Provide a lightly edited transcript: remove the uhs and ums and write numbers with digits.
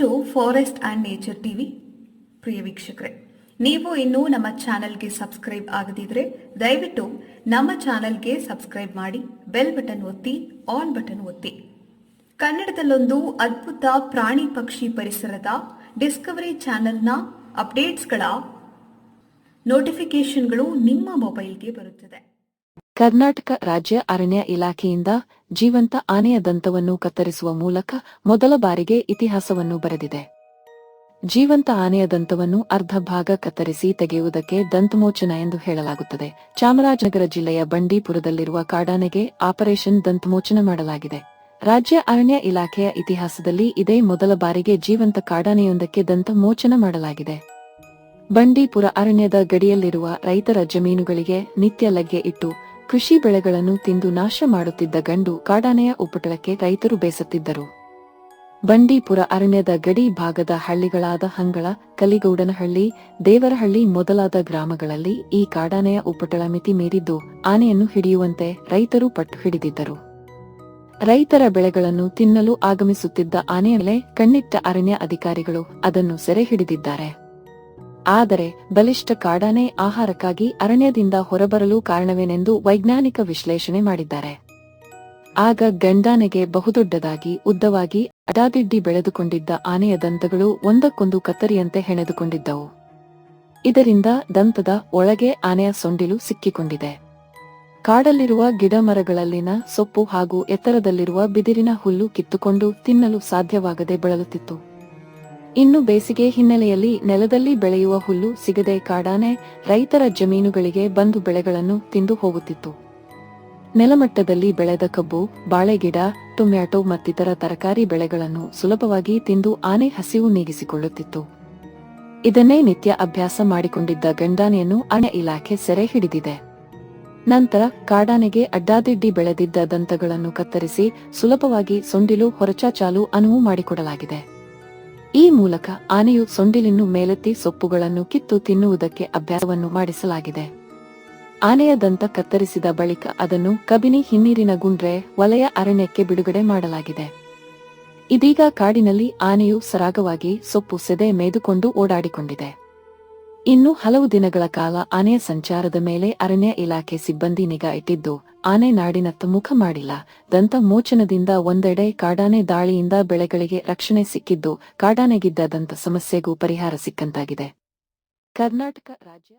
To forest and nature TV. ಪ್ರಿಯ ವೀಕ್ಷಕರೇ, ನೀವು ಇನ್ನೂ ನಮ್ಮ ಚಾನೆಲ್ಗೆ ಸಬ್ಸ್ಕ್ರೈಬ್ ಆಗದಿದ್ರೆ ದಯವಿಟ್ಟು ನಮ್ಮ ಚಾನೆಲ್ಗೆ ಸಬ್ಸ್ಕ್ರೈಬ್ ಮಾಡಿ, ಬೆಲ್ ಬಟನ್ ಒತ್ತಿ, ಆಲ್ ಬಟನ್ ಒತ್ತಿ. ಕನ್ನಡದಲ್ಲೊಂದು ಅದ್ಭುತ ಪ್ರಾಣಿ ಪಕ್ಷಿ ಪರಿಸರದ ಡಿಸ್ಕವರಿ ಚಾನೆಲ್ನ ಅಪ್ಡೇಟ್ಸ್ಗಳ ನೋಟಿಫಿಕೇಶನ್ಗಳು ನಿಮ್ಮ ಮೊಬೈಲ್ಗೆ ಬರುತ್ತದೆ. ಕರ್ನಾಟಕ ರಾಜ್ಯ ಅರಣ್ಯ ಇಲಾಖೆಯಿಂದ ಜೀವಂತ ಆನೆಯ ದಂತವನ್ನು ಕತ್ತರಿಸುವ ಮೂಲಕ ಮೊದಲ ಬಾರಿಗೆ ಇತಿಹಾಸವನ್ನು ಬರೆದಿದೆ. ಜೀವಂತ ಆನೆಯ ದಂತವನ್ನು ಅರ್ಧ ಭಾಗ ಕತ್ತರಿಸಿ ತೆಗೆಯುವುದಕ್ಕೆ ದಂತಮೋಚನ ಎಂದು ಹೇಳಲಾಗುತ್ತದೆ. ಚಾಮರಾಜನಗರ ಜಿಲ್ಲೆಯ ಬಂಡೀಪುರದಲ್ಲಿರುವ ಕಾಡಾನೆಗೆ ಆಪರೇಷನ್ ದಂತಮೋಚನ ಮಾಡಲಾಗಿದೆ. ರಾಜ್ಯ ಅರಣ್ಯ ಇಲಾಖೆಯ ಇತಿಹಾಸದಲ್ಲಿ ಇದೇ ಮೊದಲ ಬಾರಿಗೆ ಜೀವಂತ ಕಾಡಾನೆಯೊಂದಕ್ಕೆ ದಂತಮೋಚನ ಮಾಡಲಾಗಿದೆ. ಬಂಡೀಪುರ ಅರಣ್ಯದ ಗಡಿಯಲ್ಲಿರುವ ರೈತರ ಜಮೀನುಗಳಿಗೆ ನಿತ್ಯ ಲಗ್ಗೆ ಇಟ್ಟು ಕೃಷಿ ಬೆಳೆಗಳನ್ನು ತಿಂದು ನಾಶ ಮಾಡುತ್ತಿದ್ದ ಗಂಡು ಕಾಡಾನೆಯ ಉಪಟಳಕ್ಕೆ ರೈತರು ಬೇಸತ್ತಿದ್ದರು. ಬಂಡೀಪುರ ಅರಣ್ಯದ ಗಡಿ ಭಾಗದ ಹಳ್ಳಿಗಳಾದ ಹಂಗಳ, ಕಲಿಗೌಡನಹಳ್ಳಿ, ದೇವರಹಳ್ಳಿ ಮೊದಲಾದ ಗ್ರಾಮಗಳಲ್ಲಿ ಈ ಕಾಡಾನೆಯ ಉಪಟಳ ಮಿತಿ ಮೀರಿದ್ದು ಆನೆಯನ್ನು ಹಿಡಿಯುವಂತೆ ರೈತರು ಪಟ್ಟು ಹಿಡಿದಿದ್ದರು. ರೈತರ ಬೆಳೆಗಳನ್ನು ತಿನ್ನಲು ಆಗಮಿಸುತ್ತಿದ್ದ ಆನೆಯ ಮೇಲೆ ಕಣ್ಣಿಟ್ಟ ಅರಣ್ಯ ಅಧಿಕಾರಿಗಳು ಅದನ್ನು ಸೆರೆ ಹಿಡಿದಿದ್ದಾರೆ. ಆದರೆ ಬಲಿಷ್ಠ ಕಾಡಾನೆ ಆಹಾರಕ್ಕಾಗಿ ಅರಣ್ಯದಿಂದ ಹೊರಬರಲು ಕಾರಣವೇನೆಂದು ವೈಜ್ಞಾನಿಕ ವಿಶ್ಲೇಷಣೆ ಮಾಡಿದ್ದಾರೆ. ಆಗ ಗಂಡಾನೆಗೆ ಬಹುದೊಡ್ಡದಾಗಿ ಉದ್ದವಾಗಿ ಅಡಾದಿಡ್ಡಿ ಬೆಳೆದುಕೊಂಡಿದ್ದ ಆನೆಯ ದಂತಗಳು ಒಂದಕ್ಕೊಂದು ಕತ್ತರಿಯಂತೆ ಹೆಣೆದುಕೊಂಡಿದ್ದವು. ಇದರಿಂದ ದಂತದ ಒಳಗೆ ಆನೆಯ ಸೊಂಡಿಲು ಸಿಕ್ಕಿಕೊಂಡಿದೆ. ಕಾಡಲ್ಲಿರುವ ಗಿಡಮರಗಳಲ್ಲಿನ ಸೊಪ್ಪು ಹಾಗೂ ಎತ್ತರದಲ್ಲಿರುವ ಬಿದಿರಿನ ಹುಲ್ಲು ಕಿತ್ತುಕೊಂಡು ತಿನ್ನಲು ಸಾಧ್ಯವಾಗದೆ ಬಳಲುತ್ತಿತ್ತು. ಇನ್ನು ಬೇಸಿಗೆ ಹಿನ್ನೆಲೆಯಲ್ಲಿ ನೆಲದಲ್ಲಿ ಬೆಳೆಯುವ ಹುಲ್ಲು ಸಿಗದೆ ಕಾಡಾನೆ ರೈತರ ಜಮೀನುಗಳಿಗೆ ಬಂದು ಬೆಳೆಗಳನ್ನು ತಿಂದು ಹೋಗುತ್ತಿತ್ತು. ನೆಲಮಟ್ಟದಲ್ಲಿ ಬೆಳೆದ ಕಬ್ಬು, ಬಾಳೆಗಿಡ, ಟೊಮ್ಯಾಟೊ ಮತ್ತಿತರ ತರಕಾರಿ ಬೆಳೆಗಳನ್ನು ಸುಲಭವಾಗಿ ತಿಂದು ಆನೆ ಹಸಿವು ನೀಗಿಸಿಕೊಳ್ಳುತ್ತಿತ್ತು. ಇದನ್ನೇ ನಿತ್ಯ ಅಭ್ಯಾಸ ಮಾಡಿಕೊಂಡಿದ್ದ ಗಂಡಾನೆಯನ್ನು ಅರಣ್ಯ ಇಲಾಖೆ ಸೆರೆ ಹಿಡಿದಿದೆ. ನಂತರ ಕಾಡಾನೆಗೆ ಅಡ್ಡಾದಿಡ್ಡಿ ಬೆಳೆದಿದ್ದ ದಂತಗಳನ್ನು ಕತ್ತರಿಸಿ ಸುಲಭವಾಗಿ ಸೊಂಡಿಲು ಹೊರಚಾಚಲು ಅನುವು ಮಾಡಿಕೊಡಲಾಗಿದೆ. ಈ ಮೂಲಕ ಆನೆಯು ಸೊಂಡಿಲಿನ್ನು ಮೇಲೆತ್ತಿ ಸೊಪ್ಪುಗಳನ್ನು ಕಿತ್ತು ತಿನ್ನುವುದಕ್ಕೆ ಅಭ್ಯಾಸವನ್ನು ಮಾಡಿಸಲಾಗಿದೆ. ಆನೆಯ ದಂತ ಕತ್ತರಿಸಿದ ಬಳಿಕ ಅದನ್ನು ಕಬಿನಿ ಹಿನ್ನೀರಿನ ಗುಂಡ್ರೆ ವಲಯ ಅರಣ್ಯಕ್ಕೆ ಬಿಡುಗಡೆ ಮಾಡಲಾಗಿದೆ. ಇದೀಗ ಕಾಡಿನಲ್ಲಿ ಆನೆಯು ಸರಾಗವಾಗಿ ಸೊಪ್ಪು ಸೆದೆ ಮೇಯ್ದುಕೊಂಡು ಓಡಾಡಿಕೊಂಡಿದೆ. ಇನ್ನು ಹಲವು ದಿನಗಳ ಕಾಲ ಆನೆಯ ಸಂಚಾರದ ಮೇಲೆ ಅರಣ್ಯ ಇಲಾಖೆ ಸಿಬ್ಬಂದಿ ನಿಗಾ ಇಟ್ಟಿದ್ದು ಆನೆ ನಾಡಿನತ್ತ ಮುಖ ಮಾಡಿಲ್ಲ. ದಂತ ಮೋಚನದಿಂದ ಒಂದೆಡೆ ಕಾಡಾನೆ ದಾಳಿಯಿಂದ ಬೆಳೆಗಳಿಗೆ ರಕ್ಷಣೆ ಸಿಕ್ಕಿದ್ದು ಕಾಡಾನೆಗಿದ್ದ ದಂತ ಸಮಸ್ಯೆಗೂ ಪರಿಹಾರ ಸಿಕ್ಕಂತಾಗಿದೆ. ಕರ್ನಾಟಕ ರಾಜ್ಯ